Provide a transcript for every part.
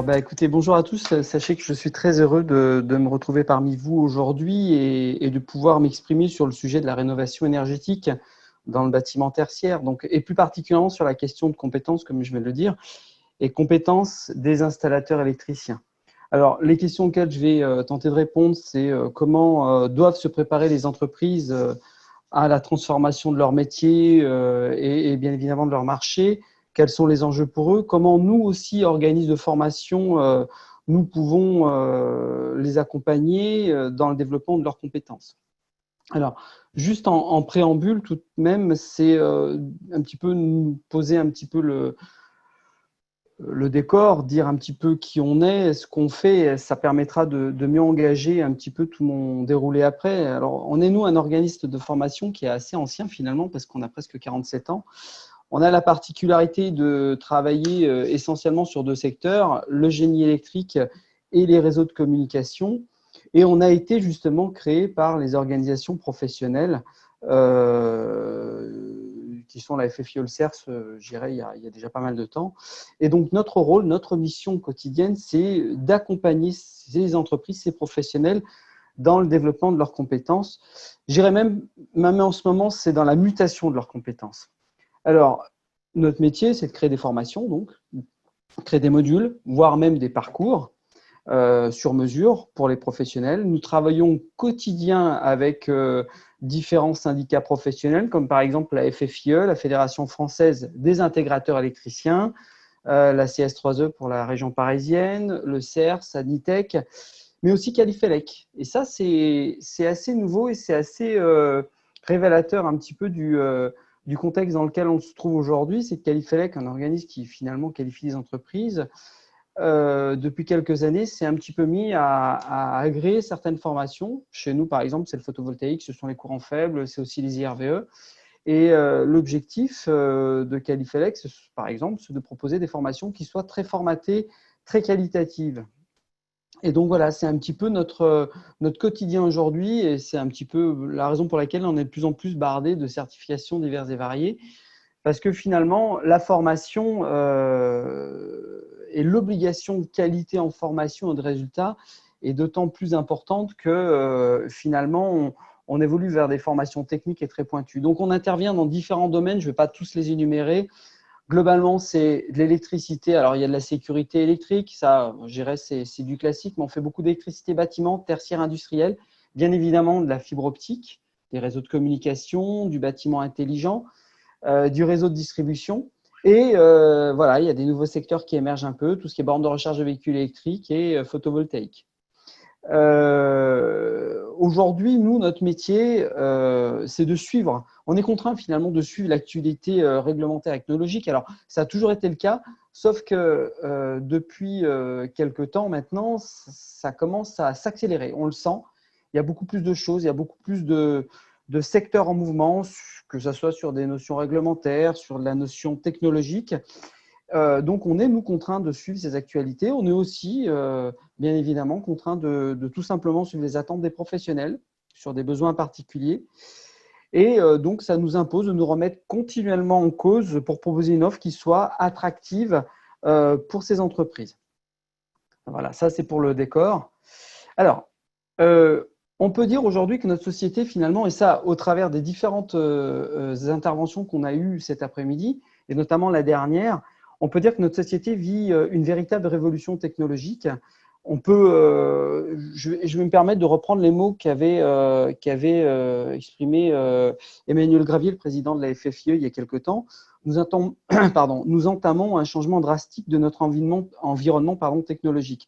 Alors, écoutez, bonjour à tous. Sachez que je suis très heureux de me retrouver parmi vous aujourd'hui et de pouvoir m'exprimer sur le sujet de la rénovation énergétique dans le bâtiment tertiaire, donc, et plus particulièrement sur la question de compétences, comme je viens de le dire, et compétences des installateurs électriciens. Alors, les questions auxquelles je vais tenter de répondre, c'est comment doivent se préparer les entreprises à la transformation de leur métier et bien évidemment de leur marché. Quels sont les enjeux pour eux? Comment nous aussi, organismes de formation, nous pouvons les accompagner dans le développement de leurs compétences? Alors, juste en préambule, tout de même, c'est un petit peu nous poser un petit peu le décor, dire un petit peu qui on est, ce qu'on fait. Ça permettra de mieux engager un petit peu tout mon déroulé après. Alors, on est, nous, un organisme de formation qui est assez ancien finalement, parce qu'on a presque 47 ans. On a la particularité de travailler essentiellement sur deux secteurs, le génie électrique et les réseaux de communication. Et on a été justement créé par les organisations professionnelles qui sont la FFIE, le CERS, je dirais, il y a déjà pas mal de temps. Et donc, notre rôle, notre mission quotidienne, c'est d'accompagner ces entreprises, ces professionnels dans le développement de leurs compétences. Je dirais même en ce moment, c'est dans la mutation de leurs compétences. Alors, notre métier, c'est de créer des formations, donc créer des modules, voire même des parcours sur mesure pour les professionnels. Nous travaillons au quotidien avec différents syndicats professionnels, comme par exemple la FFIE, la Fédération française des intégrateurs électriciens, la CS3E pour la région parisienne, le CERS, Adnitec, mais aussi Qualifelec. Et ça, c'est assez nouveau et c'est assez révélateur un petit peu du contexte dans lequel on se trouve aujourd'hui. C'est que Qualifelec, un organisme qui finalement qualifie les entreprises, depuis quelques années, s'est un petit peu mis à agréer certaines formations. Chez nous, par exemple, c'est le photovoltaïque, ce sont les courants faibles, c'est aussi les IRVE. Et l'objectif de Qualifelec, par exemple, c'est de proposer des formations qui soient très formatées, très qualitatives. Et donc voilà, c'est un petit peu notre quotidien aujourd'hui et c'est un petit peu la raison pour laquelle on est de plus en plus bardé de certifications diverses et variées. Parce que finalement, la formation et l'obligation de qualité en formation et de résultats est d'autant plus importante que finalement, on évolue vers des formations techniques et très pointues. Donc, on intervient dans différents domaines, je ne vais pas tous les énumérer. Globalement, c'est de l'électricité. Alors, il y a de la sécurité électrique, ça, je dirais, c'est du classique, mais on fait beaucoup d'électricité bâtiment, tertiaire industriel, bien évidemment de la fibre optique, des réseaux de communication, du bâtiment intelligent, du réseau de distribution. Et voilà, il y a des nouveaux secteurs qui émergent un peu, tout ce qui est borne de recharge de véhicules électriques et photovoltaïque. Aujourd'hui, nous, notre métier, c'est de suivre. On est contraint finalement de suivre l'actualité réglementaire et technologique. Alors, ça a toujours été le cas, sauf que depuis quelques temps maintenant, ça commence à s'accélérer. On le sent. Il y a beaucoup plus de choses, il y a beaucoup plus de secteurs en mouvement, que ce soit sur des notions réglementaires, sur la notion technologique. Donc, on est, nous, contraints de suivre ces actualités. On est aussi, bien évidemment, contraints de tout simplement suivre les attentes des professionnels sur des besoins particuliers. Et donc, ça nous impose de nous remettre continuellement en cause pour proposer une offre qui soit attractive pour ces entreprises. Voilà, ça, c'est pour le décor. Alors, on peut dire aujourd'hui que notre société, finalement, et ça, au travers des différentes interventions qu'on a eues cet après-midi, et notamment la dernière, on peut dire que notre société vit une véritable révolution technologique. On peut, je vais me permettre de reprendre les mots qu'avait exprimé Emmanuel Gravier, le président de la FFIE, il y a quelque temps. Nous entamons un changement drastique de notre environnement technologique,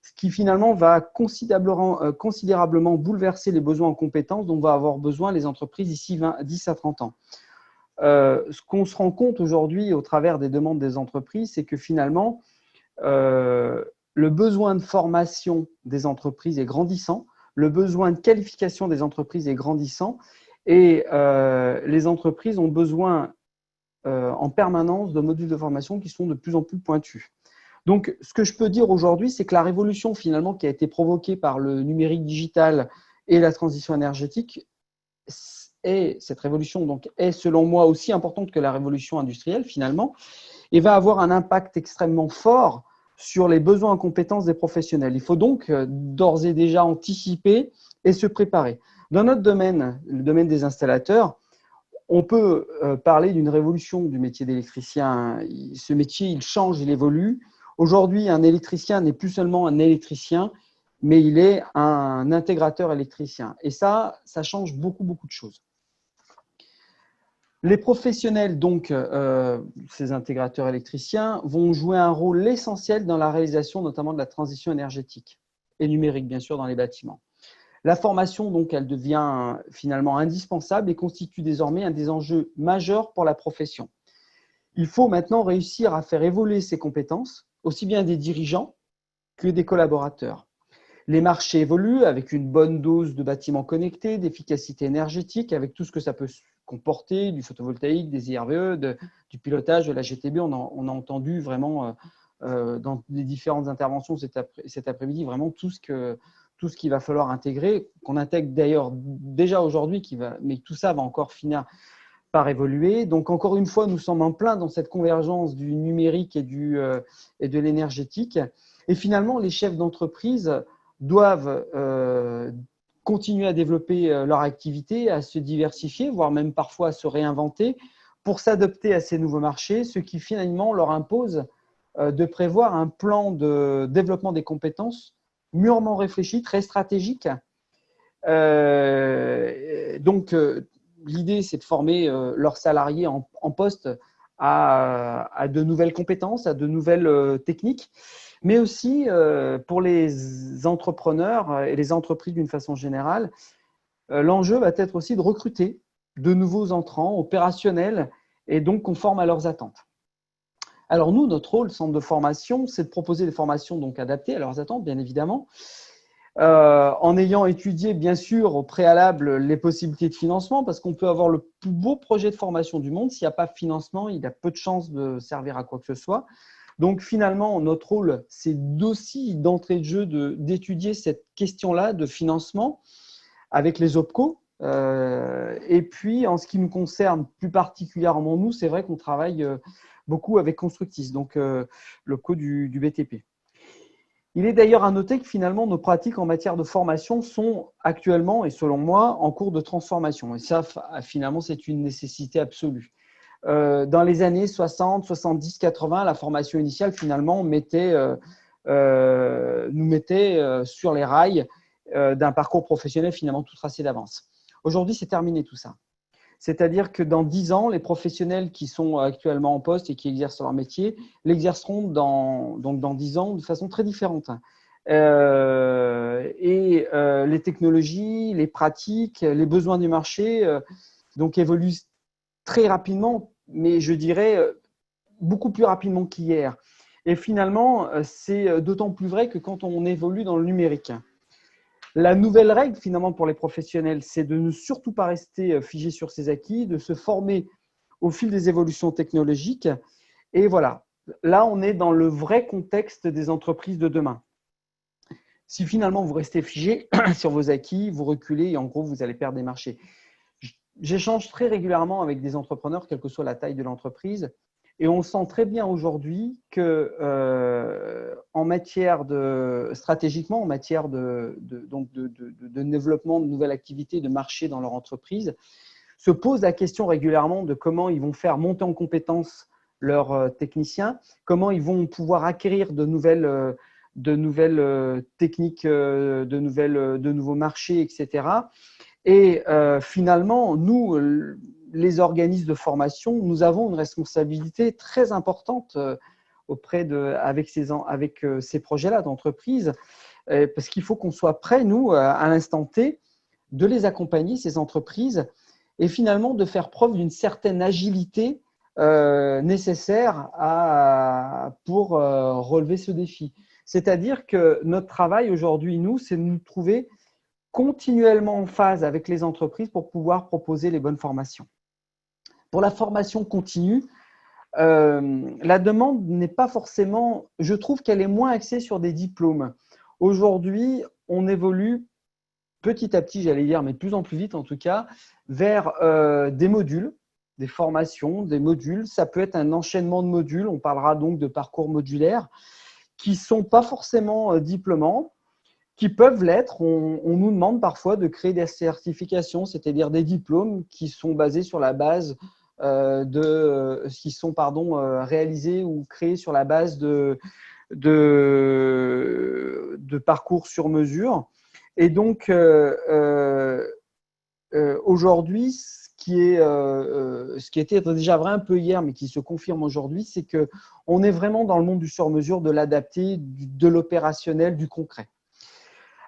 ce qui finalement va considérablement bouleverser les besoins en compétences dont vont avoir besoin les entreprises d'ici 10 à 30 ans. Ce qu'on se rend compte aujourd'hui au travers des demandes des entreprises, c'est que finalement, le besoin de formation des entreprises est grandissant, le besoin de qualification des entreprises est grandissant et les entreprises ont besoin en permanence de modules de formation qui sont de plus en plus pointus. Donc, ce que je peux dire aujourd'hui, c'est que la révolution finalement qui a été provoquée par le numérique digital et la transition énergétique, cette révolution donc, est selon moi aussi importante que la révolution industrielle finalement, et va avoir un impact extrêmement fort sur les besoins en compétences des professionnels. Il faut donc d'ores et déjà anticiper et se préparer. Dans notre domaine, le domaine des installateurs, on peut parler d'une révolution du métier d'électricien. Ce métier, il change, il évolue. Aujourd'hui, un électricien n'est plus seulement un électricien, mais il est un intégrateur électricien. Et ça change beaucoup, beaucoup de choses. Les professionnels, donc, ces intégrateurs électriciens, vont jouer un rôle essentiel dans la réalisation notamment de la transition énergétique et numérique, bien sûr, dans les bâtiments. La formation, donc, elle devient finalement indispensable et constitue désormais un des enjeux majeurs pour la profession. Il faut maintenant réussir à faire évoluer ces compétences, aussi bien des dirigeants que des collaborateurs. Les marchés évoluent avec une bonne dose de bâtiments connectés, d'efficacité énergétique, avec tout ce que ça peut comporter, du photovoltaïque, des IRVE, du pilotage, de la GTB. On a entendu vraiment dans les différentes interventions cet après-midi, vraiment tout ce qu'il va falloir intégrer, qu'on intègre d'ailleurs déjà aujourd'hui, mais tout ça va encore finir par évoluer. Donc, encore une fois, nous sommes en plein dans cette convergence du numérique et de l'énergétique. Et finalement, les chefs d'entreprise doivent continuer à développer leur activité, à se diversifier, voire même parfois à se réinventer pour s'adapter à ces nouveaux marchés, ce qui finalement leur impose de prévoir un plan de développement des compétences mûrement réfléchi, très stratégique. Donc, l'idée, c'est de former leurs salariés en poste à de nouvelles compétences, à de nouvelles techniques, mais aussi pour les entrepreneurs et les entreprises d'une façon générale, l'enjeu va être aussi de recruter de nouveaux entrants opérationnels et donc conformes à leurs attentes. Alors nous, notre rôle, centre de formation, c'est de proposer des formations donc adaptées à leurs attentes, bien évidemment, en ayant étudié, bien sûr, au préalable, les possibilités de financement, parce qu'on peut avoir le plus beau projet de formation du monde. S'il n'y a pas de financement, il y a peu de chances de servir à quoi que ce soit. Donc, finalement, notre rôle, c'est aussi, d'entrée de jeu, d'étudier cette question-là de financement avec les OPCO. Et puis, en ce qui nous concerne plus particulièrement, nous, c'est vrai qu'on travaille beaucoup avec Constructis, donc le co du BTP. Il est d'ailleurs à noter que finalement, nos pratiques en matière de formation sont actuellement, et selon moi, en cours de transformation. Et ça, finalement, c'est une nécessité absolue. Dans les années 60, 70, 80, la formation initiale, finalement, nous mettait sur les rails d'un parcours professionnel finalement tout tracé d'avance. Aujourd'hui, c'est terminé tout ça. C'est-à-dire que dans 10 ans, les professionnels qui sont actuellement en poste et qui exercent leur métier l'exerceront dans 10 ans de façon très différente. Les technologies, les pratiques, les besoins du marché donc évoluent très rapidement, mais je dirais beaucoup plus rapidement qu'hier. Et finalement, c'est d'autant plus vrai que quand on évolue dans le numérique. La nouvelle règle, finalement, pour les professionnels, c'est de ne surtout pas rester figé sur ses acquis, de se former au fil des évolutions technologiques. Et voilà, là, on est dans le vrai contexte des entreprises de demain. Si finalement, vous restez figé sur vos acquis, vous reculez et en gros, vous allez perdre des marchés. J'échange très régulièrement avec des entrepreneurs, quelle que soit la taille de l'entreprise. Et on sent très bien aujourd'hui que stratégiquement, en matière de développement de nouvelles activités, de marché dans leur entreprise, se pose la question régulièrement de comment ils vont faire monter en compétence leurs techniciens, comment ils vont pouvoir acquérir de nouvelles techniques, de nouveaux marchés, etc. Et finalement, nous, les organismes de formation, nous avons une responsabilité très importante avec ces projets-là d'entreprise, parce qu'il faut qu'on soit prêts, nous, à l'instant T, de les accompagner, ces entreprises, et finalement de faire preuve d'une certaine agilité nécessaire pour relever ce défi. C'est-à-dire que notre travail aujourd'hui, nous, c'est de nous trouver continuellement en phase avec les entreprises pour pouvoir proposer les bonnes formations. Pour la formation continue, la demande n'est pas forcément, je trouve qu'elle est moins axée sur des diplômes. Aujourd'hui, on évolue petit à petit, j'allais dire, mais de plus en plus vite en tout cas, vers des modules, des formations, des modules. Ça peut être un enchaînement de modules, on parlera donc de parcours modulaire. qui ne sont pas forcément diplômants, qui peuvent l'être. On nous demande parfois de créer des certifications, c'est-à-dire des diplômes qui sont basés sur la base réalisés ou créés sur la base de parcours sur mesure. Et donc, aujourd'hui, ce qui était déjà vrai un peu hier, mais qui se confirme aujourd'hui, c'est qu'on est vraiment dans le monde du sur-mesure, de l'adapté, de l'opérationnel, du concret.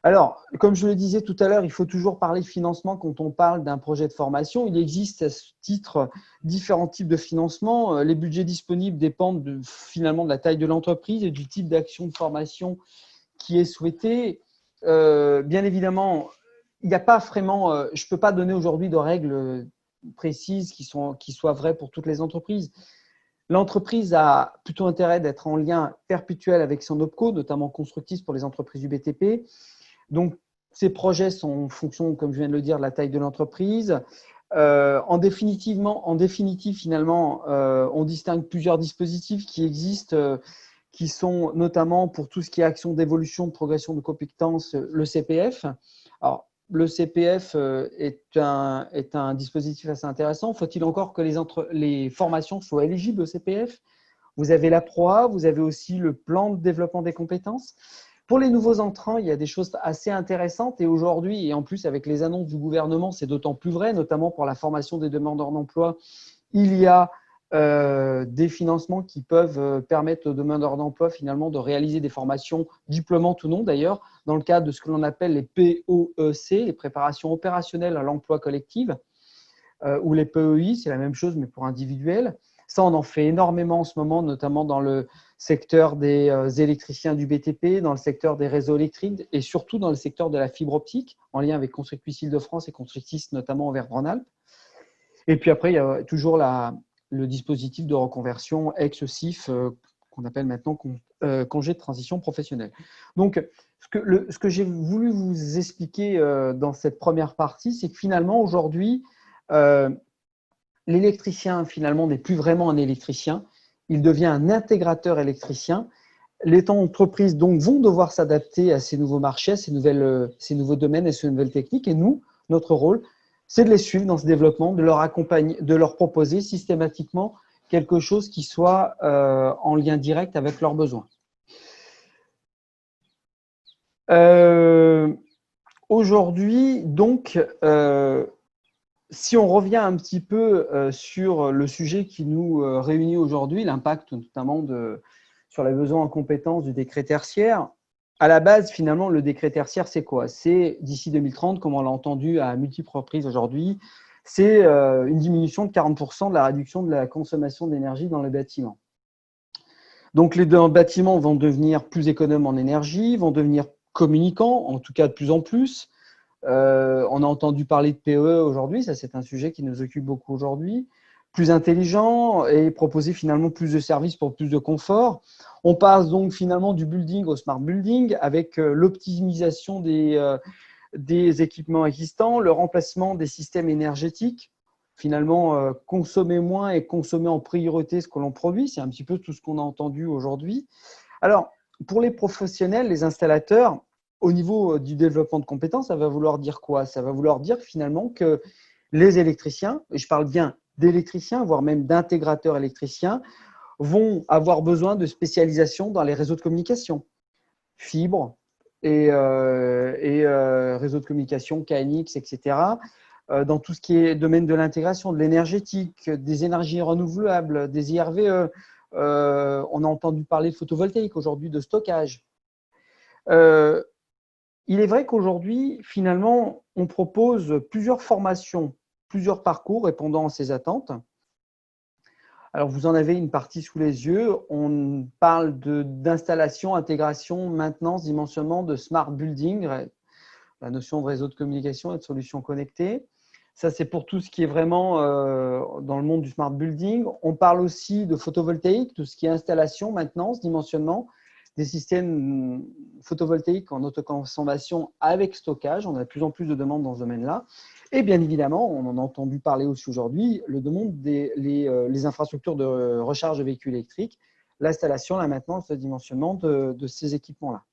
Alors, comme je le disais tout à l'heure, il faut toujours parler financement quand on parle d'un projet de formation. Il existe à ce titre différents types de financement. Les budgets disponibles dépendent finalement de la taille de l'entreprise et du type d'action de formation qui est souhaité. Bien évidemment, il n'y a pas vraiment, je ne peux pas donner aujourd'hui de règles précises qui soient vraies pour toutes les entreprises. L'entreprise a plutôt intérêt d'être en lien perpétuel avec son OPCO, notamment constructif pour les entreprises du BTP. Donc, ces projets sont en fonction, comme je viens de le dire, de la taille de l'entreprise. En définitive, finalement, on distingue plusieurs dispositifs qui existent, qui sont notamment pour tout ce qui est action d'évolution, de progression de compétences, le CPF. Alors, le CPF est un dispositif assez intéressant. Faut-il encore que les formations soient éligibles au CPF? Vous avez la PROA, vous avez aussi le plan de développement des compétences. Pour les nouveaux entrants, il y a des choses assez intéressantes et aujourd'hui, et en plus avec les annonces du gouvernement, c'est d'autant plus vrai, notamment pour la formation des demandeurs d'emploi, il y a des financements qui peuvent permettre aux demandeurs d'emploi finalement de réaliser des formations diplômantes ou non d'ailleurs, dans le cadre de ce que l'on appelle les POEC, les préparations opérationnelles à l'emploi collectif, ou les PEI, c'est la même chose mais pour individuel. Ça, on en fait énormément en ce moment, notamment dans le secteur des électriciens du BTP, dans le secteur des réseaux électriques et surtout dans le secteur de la fibre optique, en lien avec Constructis Île-de-France et Constructis notamment Auvergne-Rhône-Alpes. Et puis après, il y a toujours le dispositif de reconversion ex-CIF qu'on appelle maintenant congé de transition professionnelle. Donc, ce que j'ai voulu vous expliquer dans cette première partie, c'est que finalement, aujourd'hui, l'électricien, finalement, n'est plus vraiment un électricien. Il devient un intégrateur électricien. Les entreprises donc, vont devoir s'adapter à ces nouveaux marchés, à ces nouveaux domaines et ces nouvelles techniques. Et nous, notre rôle, c'est de les suivre dans ce développement, de leur accompagner, de leur proposer systématiquement quelque chose qui soit en lien direct avec leurs besoins. Aujourd'hui, donc, si on revient un petit peu sur le sujet qui nous réunit aujourd'hui, l'impact notamment sur les besoins en compétences du décret tertiaire, à la base, finalement, le décret tertiaire, c'est quoi? C'est d'ici 2030, comme on l'a entendu à multiples reprises aujourd'hui, c'est une diminution de 40% de la réduction de la consommation d'énergie dans les bâtiments. Donc, les bâtiments vont devenir plus économes en énergie, vont devenir communicants, en tout cas de plus en plus. On a entendu parler de PE aujourd'hui, ça c'est un sujet qui nous occupe beaucoup aujourd'hui. Plus intelligent et proposer finalement plus de services pour plus de confort. On passe donc finalement du building au smart building avec l'optimisation des équipements existants, le remplacement des systèmes énergétiques, finalement consommer moins et consommer en priorité ce que l'on produit. C'est un petit peu tout ce qu'on a entendu aujourd'hui. Alors, pour les professionnels, les installateurs, au niveau du développement de compétences, ça va vouloir dire quoi? Ça va vouloir dire finalement que les électriciens, et je parle bien d'électriciens, voire même d'intégrateurs électriciens, vont avoir besoin de spécialisation dans les réseaux de communication, fibre et réseaux de communication, KNX, etc., dans tout ce qui est domaine de l'intégration, de l'énergétique, des énergies renouvelables, des IRVE. On a entendu parler de photovoltaïque aujourd'hui, de stockage. Il est vrai qu'aujourd'hui, finalement, on propose plusieurs formations, plusieurs parcours répondant à ces attentes. Alors, vous en avez une partie sous les yeux. On parle d'installation, intégration, maintenance, dimensionnement de smart building, la notion de réseau de communication et de solutions connectées. Ça, c'est pour tout ce qui est vraiment dans le monde du smart building. On parle aussi de photovoltaïque, tout ce qui est installation, maintenance, dimensionnement, des systèmes photovoltaïques en autoconsommation avec stockage. On a de plus en plus de demandes dans ce domaine-là. Et bien évidemment, on en a entendu parler aussi aujourd'hui, le monde des infrastructures de recharge de véhicules électriques, l'installation, la maintenance, le dimensionnement de ces équipements-là.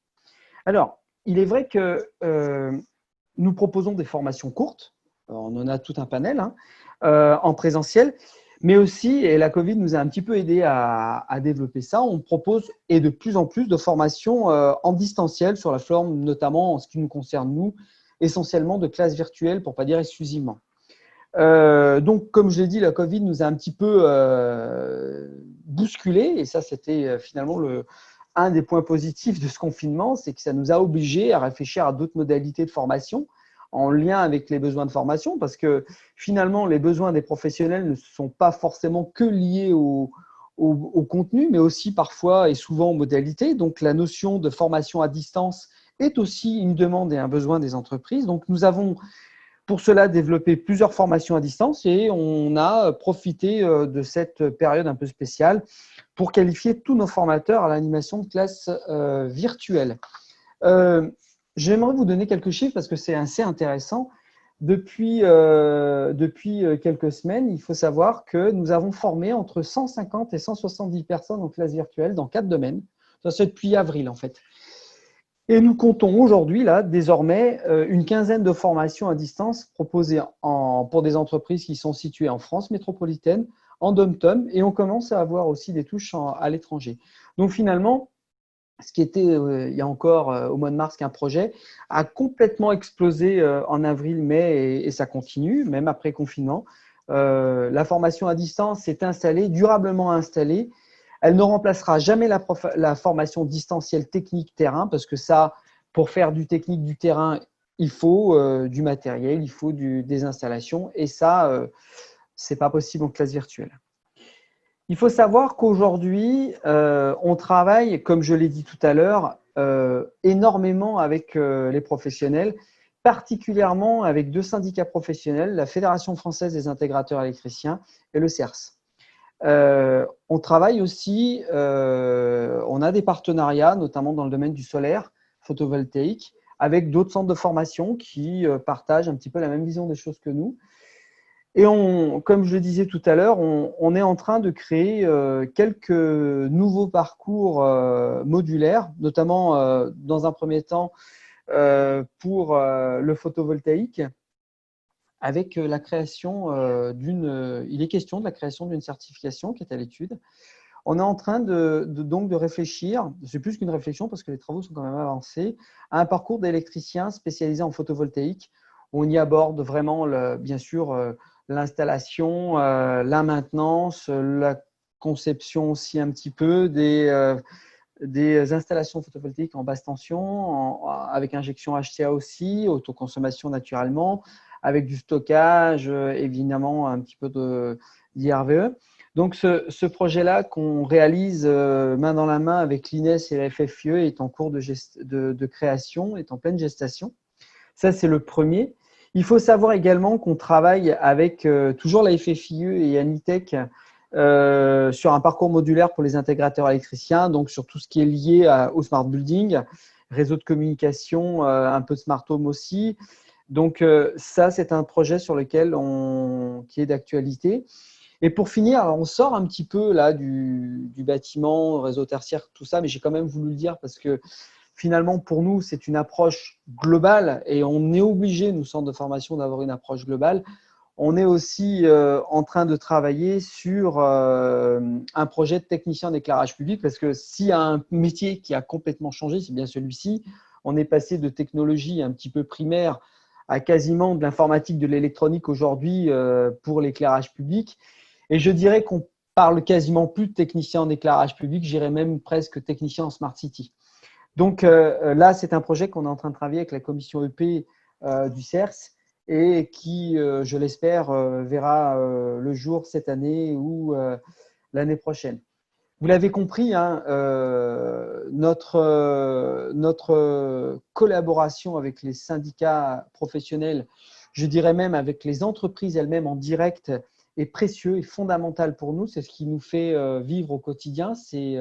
Alors, il est vrai que nous proposons des formations courtes, on en a tout un panel en présentiel, mais aussi, et la Covid nous a un petit peu aidé à développer ça, on propose et de plus en plus de formations en distanciel sur la forme, notamment en ce qui nous concerne nous, essentiellement de classes virtuelles, pour ne pas dire exclusivement. Donc, comme je l'ai dit, la Covid nous a un petit peu bousculé, et ça, c'était finalement un des points positifs de ce confinement, c'est que ça nous a obligés à réfléchir à d'autres modalités de formation en lien avec les besoins de formation, parce que finalement, les besoins des professionnels ne sont pas forcément que liés au contenu, mais aussi parfois et souvent aux modalités. Donc, la notion de formation à distance est aussi une demande et un besoin des entreprises. Donc, nous avons pour cela développé plusieurs formations à distance et on a profité de cette période un peu spéciale pour qualifier tous nos formateurs à l'animation de classe virtuelle. J'aimerais vous donner quelques chiffres parce que c'est assez intéressant. Depuis quelques semaines, il faut savoir que nous avons formé entre 150 et 170 personnes en classe virtuelle dans 4 domaines. Ça, c'est depuis avril, en fait. Et nous comptons aujourd'hui, là, désormais, une quinzaine de formations à distance proposées pour des entreprises qui sont situées en France métropolitaine, en dom-tom, et on commence à avoir aussi des touches à l'étranger. Donc finalement, ce qui était il y a encore au mois de mars qu'un projet a complètement explosé en avril, mai et ça continue, même après confinement. La formation à distance s'est installée, durablement installée. Elle ne remplacera jamais la formation distancielle technique terrain parce que ça, pour faire du technique du terrain, il faut du matériel, il faut des installations et ça, ce n'est pas possible en classe virtuelle. Il faut savoir qu'aujourd'hui, on travaille, comme je l'ai dit tout à l'heure, énormément avec les professionnels, particulièrement avec 2 syndicats professionnels, la Fédération française des intégrateurs électriciens et le CERS. On travaille aussi, on a des partenariats, notamment dans le domaine du solaire photovoltaïque, avec d'autres centres de formation qui partagent un petit peu la même vision des choses que nous. Et comme je le disais tout à l'heure, on est en train de créer quelques nouveaux parcours modulaires, notamment dans un premier temps pour le photovoltaïque, avec la création il est question de la création d'une certification qui est à l'étude. On est en train donc de réfléchir, c'est plus qu'une réflexion parce que les travaux sont quand même avancés, à un parcours d'électricien spécialisé en photovoltaïque où on y aborde vraiment, bien sûr, l'installation, la maintenance, la conception aussi un petit peu des installations photovoltaïques en basse tension, avec injection HTA aussi, autoconsommation naturellement, avec du stockage, évidemment un petit peu d'IRVE. Donc ce projet-là qu'on réalise main dans la main avec l'INES et la FFIE est en cours de création, est en pleine gestation. Ça, c'est le premier. Il faut savoir également qu'on travaille avec toujours la FFIE et Anitech sur un parcours modulaire pour les intégrateurs électriciens, donc sur tout ce qui est lié au smart building, réseau de communication, un peu de smart home aussi. Donc ça, c'est un projet sur lequel qui est d'actualité. Et pour finir, alors on sort un petit peu là du bâtiment, réseau tertiaire, tout ça, mais j'ai quand même voulu le dire parce que finalement, pour nous, c'est une approche globale et on est obligé, nous, centres de formation, d'avoir une approche globale. On est aussi en train de travailler sur un projet de technicien d'éclairage public parce que s'il y a un métier qui a complètement changé, c'est bien celui-ci. On est passé de technologie un petit peu primaire à quasiment de l'informatique, de l'électronique aujourd'hui pour l'éclairage public. Et je dirais qu'on parle quasiment plus de technicien en éclairage public, je dirais même presque technicien en smart city. Donc là, c'est un projet qu'on est en train de travailler avec la commission EP du CERS et qui, je l'espère, verra le jour cette année ou l'année prochaine. Vous l'avez compris, hein, notre collaboration avec les syndicats professionnels, je dirais même avec les entreprises elles-mêmes en direct, est précieux et fondamental pour nous. C'est ce qui nous fait vivre au quotidien. C'est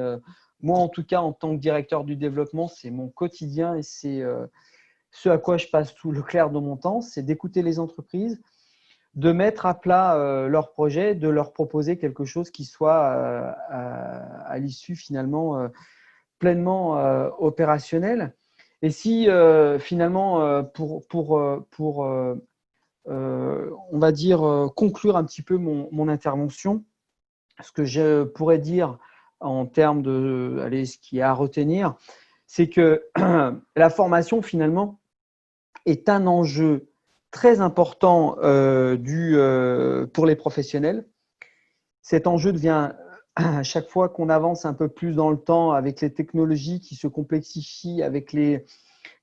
moi, en tout cas, en tant que directeur du développement, c'est mon quotidien et c'est ce à quoi je passe tout le clair de mon temps, c'est d'écouter les entreprises, de mettre à plat leur projet, de leur proposer quelque chose qui soit à l'issue finalement pleinement opérationnel. Et si finalement, on va dire, conclure un petit peu mon intervention, ce que je pourrais dire en termes de ce qui est à retenir, c'est que la formation finalement est un enjeu très important pour les professionnels. Cet enjeu devient, à chaque fois qu'on avance un peu plus dans le temps, avec les technologies qui se complexifient, avec les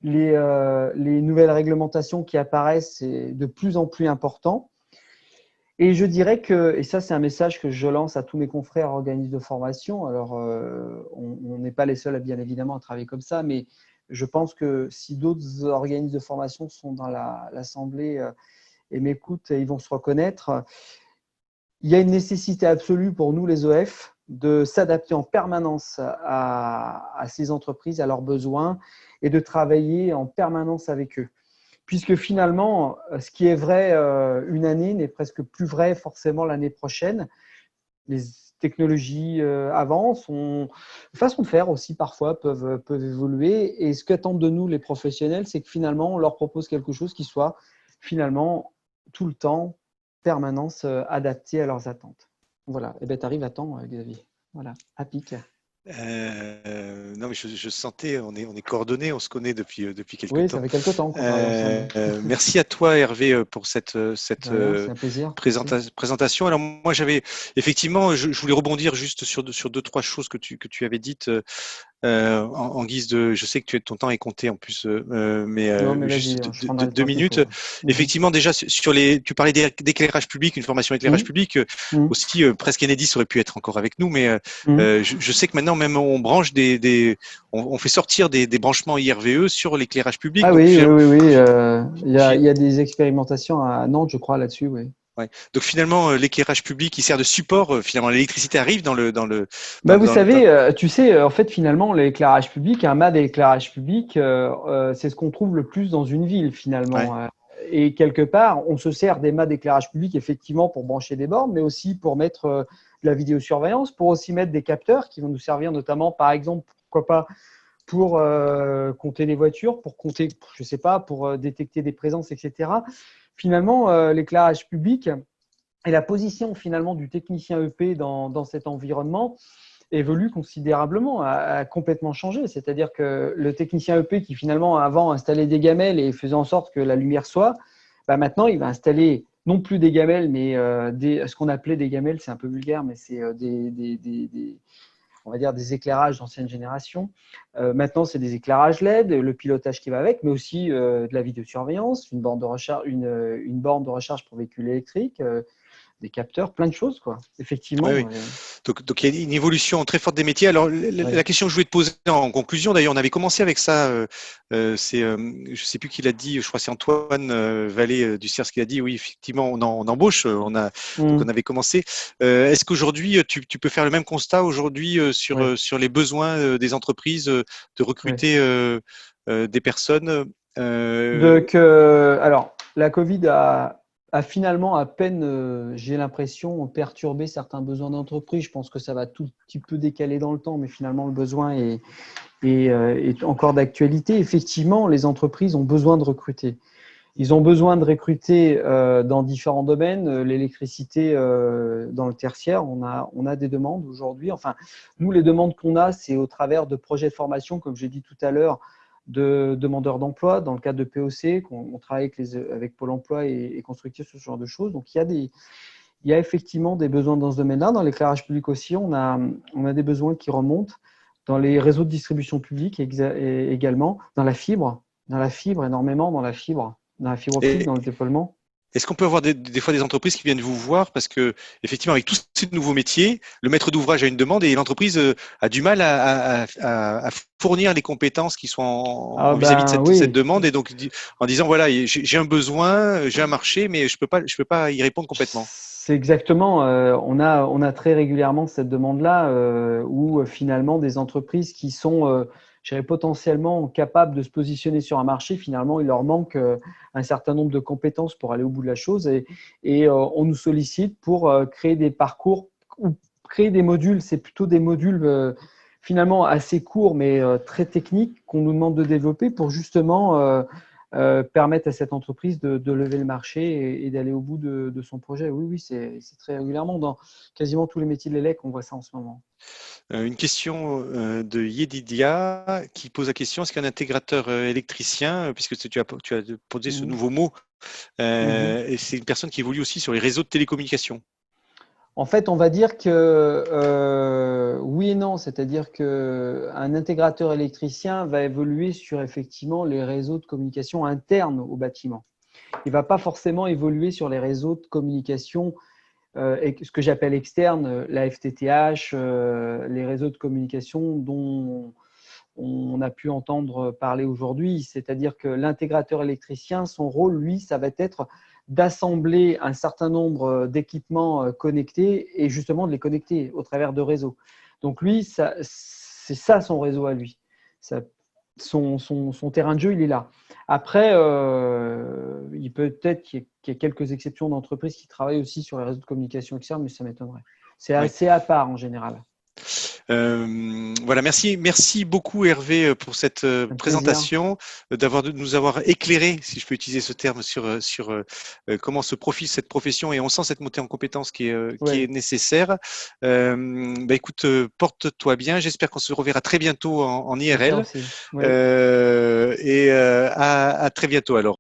nouvelles réglementations qui apparaissent, c'est de plus en plus important. Et je dirais que, et ça c'est un message que je lance à tous mes confrères organismes de formation, alors on n'est pas les seuls bien évidemment à travailler comme ça, mais je pense que si d'autres organismes de formation sont dans l'assemblée et m'écoutent, ils vont se reconnaître. Il y a une nécessité absolue pour nous, les OF, de s'adapter en permanence à ces entreprises, à leurs besoins, et de travailler en permanence avec eux. Puisque finalement, ce qui est vrai une année n'est presque plus vrai forcément l'année prochaine. Les technologies avancent, les façons de faire aussi parfois peuvent évoluer. Et ce qu'attendent de nous les professionnels, c'est que finalement, on leur propose quelque chose qui soit finalement tout le temps, permanence, adapté à leurs attentes. Voilà, et bien tu arrives à temps, Xavier. Voilà, à pic. Non, mais je sentais, on est coordonnés, on se connaît depuis quelques Oui, temps. ça fait quelque temps qu'on travaille ensemble. Merci à toi, Hervé, pour cette Rien, c'est un plaisir. présentation. Alors moi, j'avais effectivement, je voulais rebondir juste sur deux, trois choses que tu avais dites en guise de. Je sais que ton temps est compté en plus, mais Non, mais juste vas-y, je prendrai le deux temps qu'il minutes. faut. Effectivement, déjà tu parlais d'éclairage public, une formation éclairage public aussi presque Enedis aurait pu être encore avec nous, mais je sais que maintenant même on branche on fait sortir des branchements IRVE sur l'éclairage public. Ah Donc, oui. Il y a des expérimentations à Nantes, je crois, là-dessus, oui. ouais. Donc finalement, l'éclairage public, il sert de support. Finalement, l'électricité arrive Vous savez, tu sais, en fait, finalement, l'éclairage public, un mât d'éclairage public, c'est ce qu'on trouve le plus dans une ville, finalement. Ouais. Et quelque part, on se sert des mâts d'éclairage public, effectivement, pour brancher des bornes, mais aussi pour mettre de la vidéosurveillance, pour aussi mettre des capteurs qui vont nous servir notamment, par exemple, pourquoi pas, pour compter les voitures, pour compter, je sais pas, pour détecter des présences, etc. Finalement, l'éclairage public et la position finalement du technicien EP dans cet environnement évolue considérablement, a complètement changé. C'est-à-dire que le technicien EP qui finalement avant installait des gamelles et faisait en sorte que la lumière soit, maintenant il va installer non plus des gamelles, mais ce qu'on appelait des gamelles, c'est un peu vulgaire, mais c'est on va dire des éclairages d'ancienne génération. Maintenant, c'est des éclairages LED, le pilotage qui va avec, mais aussi de la vidéosurveillance, une borne de recharge pour véhicules électriques, des capteurs, plein de choses, quoi. Effectivement. Oui. Donc, il y a une évolution très forte des métiers. Alors, la question que je voulais te poser en conclusion, d'ailleurs, on avait commencé avec ça. Je ne sais plus qui l'a dit, je crois que c'est Antoine Vallée du CERS qui l'a dit. Oui, effectivement, on embauche. Donc, on avait commencé. Est-ce qu'aujourd'hui, tu peux faire le même constat aujourd'hui sur les besoins des entreprises de recruter des personnes Alors, la Covid a finalement à peine, j'ai l'impression, perturbé certains besoins d'entreprise. Je pense que ça va tout petit peu décaler dans le temps, mais finalement, le besoin est encore d'actualité. Effectivement, les entreprises ont besoin de recruter. Ils ont besoin de recruter dans différents domaines. L'électricité, dans le tertiaire, on a des demandes aujourd'hui. Enfin, nous, les demandes qu'on a, c'est au travers de projets de formation, comme j'ai dit tout à l'heure, de demandeurs d'emploi dans le cadre de POC, qu'on travaille avec Pôle emploi et Constructif, ce genre de choses. Donc, il y a effectivement des besoins dans ce domaine-là. Dans l'éclairage public aussi, on a des besoins qui remontent dans les réseaux de distribution publique également, dans la fibre, énormément dans la fibre optique, dans le déploiement. Est-ce qu'on peut avoir des fois des entreprises qui viennent vous voir parce que effectivement avec tous ces nouveaux métiers, le maître d'ouvrage a une demande et l'entreprise a du mal à fournir les compétences qui sont vis-à-vis de cette demande et donc en disant voilà j'ai un besoin, j'ai un marché mais je peux pas y répondre complètement. C'est exactement. On a très régulièrement cette demande-là où finalement des entreprises qui sont potentiellement capables de se positionner sur un marché. Finalement, il leur manque un certain nombre de compétences pour aller au bout de la chose et on nous sollicite pour créer des parcours ou créer des modules. C'est plutôt des modules finalement assez courts mais très techniques qu'on nous demande de développer pour justement permettre à cette entreprise de lever le marché et d'aller au bout de son projet. Oui, oui, c'est très régulièrement dans quasiment tous les métiers de l'élec, on voit ça en ce moment. Une question de Yedidia qui pose la question, est-ce qu'un intégrateur électricien, puisque tu as posé ce nouveau mot, et c'est une personne qui évolue aussi sur les réseaux de télécommunications? En fait, on va dire que oui et non, c'est-à-dire qu'un intégrateur électricien va évoluer sur effectivement les réseaux de communication internes au bâtiment. Il ne va pas forcément évoluer sur les réseaux de communication, ce que j'appelle externes, la FTTH, les réseaux de communication dont on a pu entendre parler aujourd'hui. C'est-à-dire que l'intégrateur électricien, son rôle, lui, ça va être d'assembler un certain nombre d'équipements connectés et justement de les connecter au travers de réseaux. Donc lui, c'est ça son réseau à lui. Son terrain de jeu, il est là. Après, il peut être qu'il y ait quelques exceptions d'entreprises qui travaillent aussi sur les réseaux de communication externe, mais ça m'étonnerait. C'est assez à part en général. Voilà, merci beaucoup Hervé pour cette présentation, de nous avoir éclairé, si je peux utiliser ce terme, sur comment se profile cette profession et on sent cette montée en compétences qui est nécessaire. Écoute, porte-toi bien, j'espère qu'on se reverra très bientôt en IRL et à très bientôt alors.